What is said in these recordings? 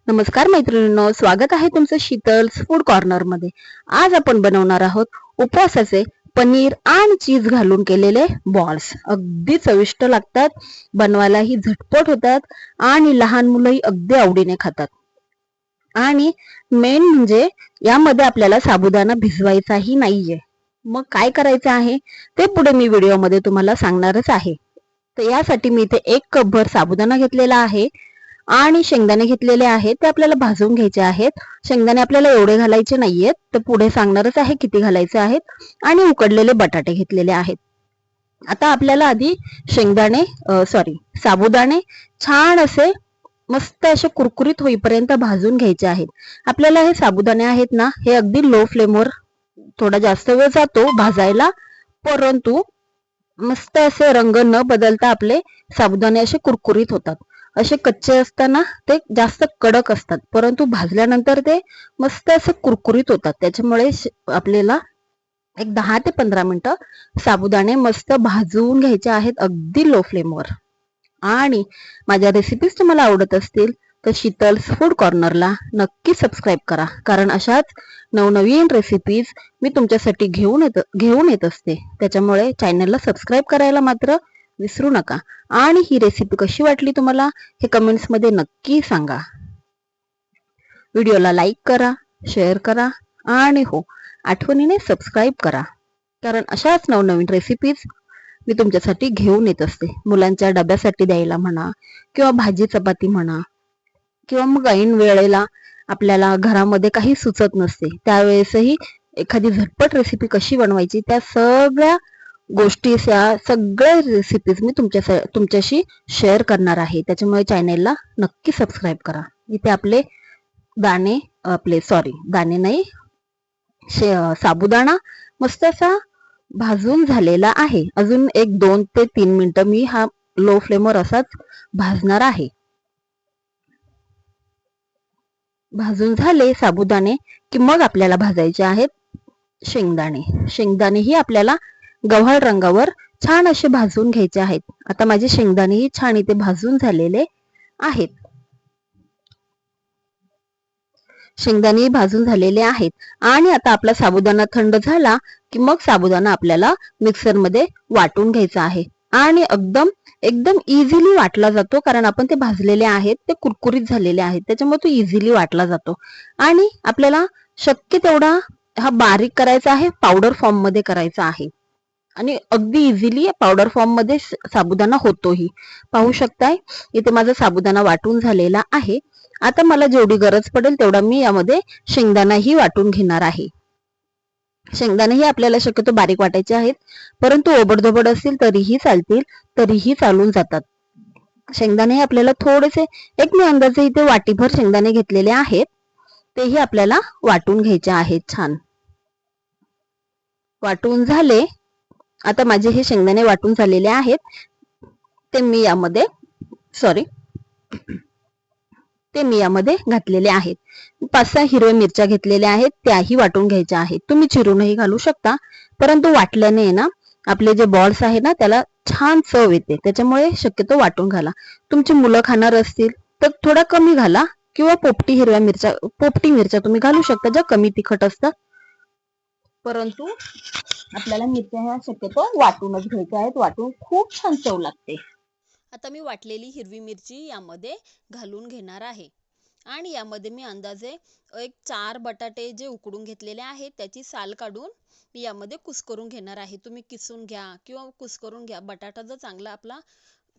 नमस्कार मैत्रिणींनो, स्वागत आहे तुमचं शीतल्स फूड कॉर्नर मध्ये। आज आपण बनवणार आहोत उपवासाचे पनीर आणि चीज घालून केलेले बॉल्स। अगदी चविष्ट लागतात, बनवायलाही झटपट होतात आणि लहान मुलंही अगदी आवडीने खातात। आणि मेन म्हणजे यामध्ये आपल्याला साबुदाणा भिजवायचाही नाहीये। मग काय करायचं आहे ते पुढे मी व्हिडिओमध्ये तुम्हाला सांगणारच आहे। तर यासाठी मी इथे 1 कपभर साबुदाणा घेतलेला आहे आणि शेंगदाणे घेतलेले आहेत, ते आपल्याला भाजून घ्यायचे आहेत। शेंगदाणे आपल्याला एवढे घालायचे नाहीयेत, तर पुढे सांगणारच आहे किती घालायचे आहेत। आणि उकडलेले बटाटे घेतलेले आहेत। आता आपल्याला आधी शेंगदाणे साबुदाणे छान असे मस्त असे कुरकुरीत होईपर्यंत भाजून घ्यायचे आहेत। आपल्याला हे साबुदाणे आहेत ना, हे अगदी लो फ्लेमवर थोडा जास्त वेळ जातो भाजायला, परंतु मस्त असे रंग न बदलता आपले साबुदाणे असे कुरकुरीत होतात। असे कच्चे असताना ते जास्त कडक असतात, परंतु भाजल्यानंतर ते मस्त असे कुरकुरीत होतात। त्याच्यामुळे आपल्याला एक 10 ते 15 मिनिटं साबुदाणे मस्त भाजून घ्यायचे आहेत अगदी लो फ्लेमवर। आणि माझ्या रेसिपीज तुम्हाला आवडत असतील तर शीतल्स फूड कॉर्नरला नक्की सबस्क्राईब करा, कारण अशाच नवनवीन रेसिपीज मी तुमच्यासाठी घेऊन येत असते। त्याच्यामुळे चॅनलला सबस्क्राईब करायला मात्र विसरू नका। आणि ही रेसिपी कशी वाटली तुम्हाला हे कमेंट्स मध्ये नक्की सांगा। व्हिडिओला लाईक करा, शेअर करा आणि हो, आठवणीने सबस्क्राईब करा, कारण अशाच नवनवीन रेसिपीज मी तुमच्यासाठी घेऊन येत असते। मुलांच्या डब्यासाठी द्यायला म्हणा, किंवा भाजी चपाती म्हणा, किंवा मग ऐन वेळेला आपल्याला घरामध्ये काही सुचत नसते त्यावेळेसही एखादी झटपट रेसिपी कशी बनवायची, त्या सगळ्या गोष्टी, सगळ्या रेसिपीज मी तुमच्याशी शेअर करणार आहे। त्याच्यामुळे चॅनेलला नक्की सबस्क्राईब करा। इथे आपले दाणे नाही, साबुदाणा मस्त असा भाजून झालेला आहे। अजून एक 2 ते 3 मिनिटं मी हा लो फ्लेमवर असाच भाजणार आहे। भाजून झाले साबुदाणे की मग आपल्याला भाजायचे आहेत शेंगदाणे। शेंगदाणेही आपल्याला गव्हाळ रंगावर छान असे भाजून घ्यायचे आहेत। आता माझे शेंगदाणेही छान इथे भाजून झालेले आहेत। शेंगदाणे भाजून झालेले आहेत। आणि आता आपला साबुदाणा थंड झाला की मग साबुदाणा आपल्याला मिक्सर मध्ये वाटून घ्यायचा आहे। आणि एकदम इझिली वाटला जातो, कारण आपण ते भाजलेले आहेत, ते कुरकुरीत झालेले आहेत, त्याच्यामुळे तो इझिली वाटला जातो। आणि आपल्याला शक्य तेवढा हा बारीक करायचा आहे, पावडर फॉर्म मध्ये करायचा आहे। आणि अगदी इझिली पावडर फॉर्म मध्ये साबुदाणा होतोही। पाहू शकताय इथे माझा साबुदाणा वाटून झालेला आहे। आता मला जेवढी गरज पडेल तेवढा मी यामध्ये शेंगदाणाही वाटून घेणार आहे। शेंगदाणेही आपल्याला शक्यतो बारीक वाटायचे आहेत, परंतु ओबडधोबड असतील तरीही चालतील, तरीही चालून जातात। शेंगदाणे आपल्याला थोडेसे, एक मी अंदाजे इथे वाटीभर शेंगदाणे घेतलेले आहेत, तेही आपल्याला वाटून घ्यायचे आहेत। छान वाटून झाले। आता माझे हे शेंगदाणे वाटून झालेले आहेत, ते मी यामध्ये घातलेले आहेत। 5-6 हिरव्या मिरच्या घेतलेल्या आहेत, त्याही वाटून घ्यायच्या आहेत। तुम्ही चिरूनही घालू शकता, परंतु वाटल्याने ना आपले जे बॉल्स आहे ना त्याला छान चव येते, त्याच्यामुळे शक्यतो वाटून घाला। तुमची मुलं खाणार असतील तर थोडा कमी घाला, किंवा पोपटी मिरच्या तुम्ही घालू शकता, ज्या कमी तिखट असतात। परंतु आपल्याला मिरच्या ह्या शक्यतो वाटूनच घ्यायच्या आहेत, वाटून खूप छान चव लागते। आता मी वाटलेली हिरवी मिरची यामध्ये घालून घेणार आहे। आणि यामध्ये मी अंदाजे एक 4 बटाटे जे उकडून घेतलेले आहेत त्याची साल काढून मी यामध्ये कुस्करून घेणार आहे। तुम्ही किसून घ्या किंवा कुस्करून घ्या। बटाटा जर चांगला आपला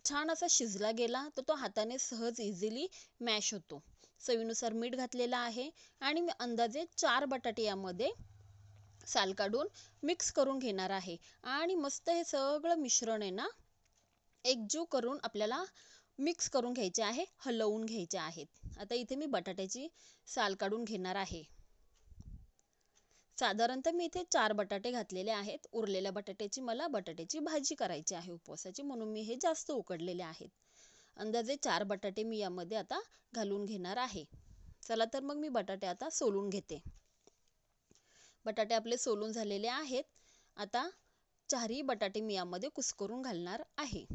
छान असा शिजला गेला तर तो हाताने सहज इझिली मॅश होतो। चवीनुसार मीठ घातलेला आहे। आणि मी अंदाजे 4 बटाटे यामध्ये साल काढून मिक्स करून घेणार आहे। आणि मस्त हे सगळं मिश्रण आहे ना एकजीव करून आपल्याला मिक्स करून घ्यायचे आहे, हलवून घ्यायचे आहेत। आता इथे मी बटाट्याची साल काढून घेणार आहे। साधारणतः मी इथे 4 बटाटे घातलेले आहेत। उरलेल्या मला बटाट्याची भाजी करायची आहे उपवासाची, म्हणून मी हे जास्त उकडलेले आहेत। अंदाजे 4 बटाटे मी यामध्ये आता घालून घेणार आहे। चला तर मग मी बटाटे आता सोलून घेते। बटाटे आपले सोलून झालेले आहेत। आता 4ही बटाटे मी यामध्ये कुस्करून घालणार आहे।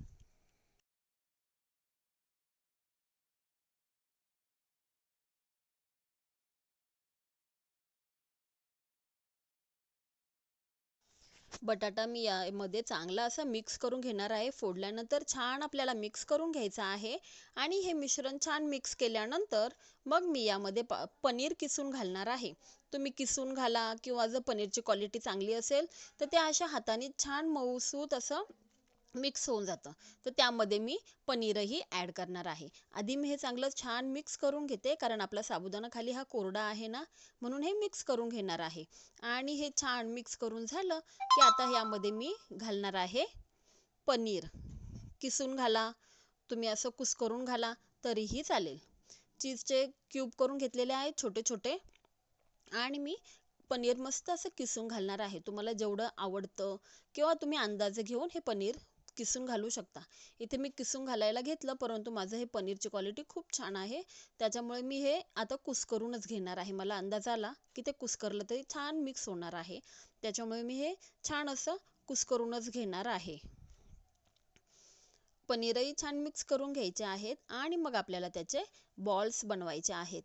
बटाटा मी यामध्ये चांगला असं मिक्स करून घेणार आहे. फोडल्यानंतर छान आपल्याला मिक्स करून घ्यायचं आहे आणि हे मिश्रण छान मिक्स केल्यानंतर मग मी यामध्ये पनीर किसून घालणार आहे. तुम्ही किसून घाला किंवा जर पनीरची क्वालिटी चांगली असेल तर ते अशा हाताने छान मऊसूत असं मिक्स होऊन जातं. तर त्यामध्ये मी पनीरही ॲड करणार आहे. आधी मी हे चांगलं छान मिक्स करून घेते, कारण आपला साबुदाणा खाली हा कोरडा आहे ना, म्हणून हे मिक्स करून घेणार आहे. आणि हे छान मिक्स करून झालं की आता यामध्ये मी घालणार आहे पनीर. किसून घाला, तुम्ही असं कुस्करून घाला तरीही चालेल. चीजचे क्यूब करून घेतलेले आहेत छोटे छोटे आणि मी पनीर मस्त असं किसून घालणार आहे. तुम्हाला जेवढं आवडतं किंवा तुम्ही अंदाजे घेऊन हे पनीर किसून घालू शकता. इथे मी किसून घालायला घेतलं, परंतु माझं हे पनीरची क्वालिटी खूप छान आहे, त्याच्यामुळे मी हे आता कुस्करूनच घेणार आहे. मला अंदाज आला की ते कुस्करलं तरी छान मिक्स होणार आहे, त्याच्यामुळे मी हे छान असं कुस्करूनच घेणार आहे. पनीरही छान मिक्स करून घ्यायचे आहेत आणि मग आपल्याला त्याचे बॉल्स बनवायचे आहेत.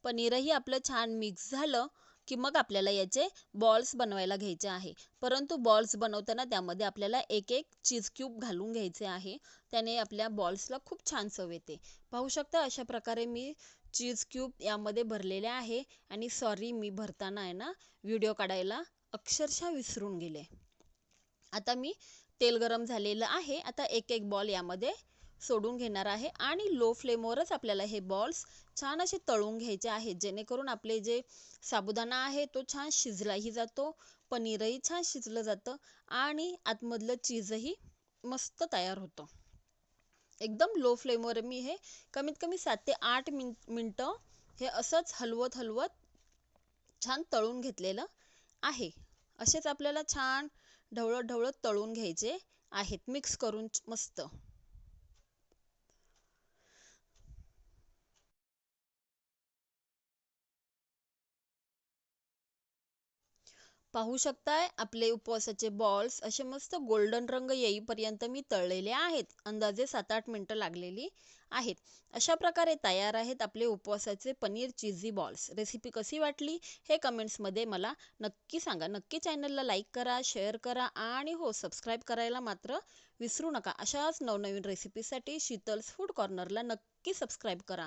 पनीरही आपलं छान मिक्स झालं की मग आपल्याला याचे बॉल्स बनवायला घ्यायचे आहे. परंतु बॉल्स बनवताना त्यामध्ये आपल्याला एक एक चीज क्यूब घालून घ्यायचे आहे. त्याने आपल्या बॉल्सला खूप छान चव येते. पाहू शकता अशा प्रकारे मी चीज क्यूब यामध्ये भरलेले आहे. आणि सॉरी, मी भरताना आहे ना व्हिडिओ काढायला अक्षरशः विसरून गेले. आता मी तेल गरम झालेलं आहे. आता एक एक बॉल यामध्ये सोडून घेणार आहे आणि लो फ्लेमवरच आपल्याला हे बॉल्स छान असे तळून घ्यायचे आहेत, जेणेकरून आपले जे साबुदाणा आहे तो छान शिजलाही जातो, पनीरही छान शिजलं जातं आणि आतमधलं चीजही मस्त तयार होतं. एकदम लो फ्लेमवर मी हे कमीत कमी 7 ते 8 मिनटं हे असंच हलवत हलवत छान तळून घेतलेलं आहे. असेच आपल्याला छान ढवळत ढवळत तळून घ्यायचे आहेत, मिक्स करून मस्त. पाहू शकताय आपले उपवासाचे बॉल्स असे मस्त गोल्डन रंग येईपर्यंत मी तळलेले आहेत. अंदाजे 7-8 मिनटं लागलेली आहेत. अशा प्रकारे तयार आहेत आपले उपवासाचे पनीर चिझी बॉल्स. रेसिपी कशी वाटली हे कमेंट्समध्ये मला नक्की सांगा. नक्की चॅनलला लाईक करा, शेअर करा आणि हो, सबस्क्राईब करायला मात्र विसरू नका. अशाच नवनवीन रेसिपीसाठी शीतल्स फूड कॉर्नरला नक्की सबस्क्राईब करा.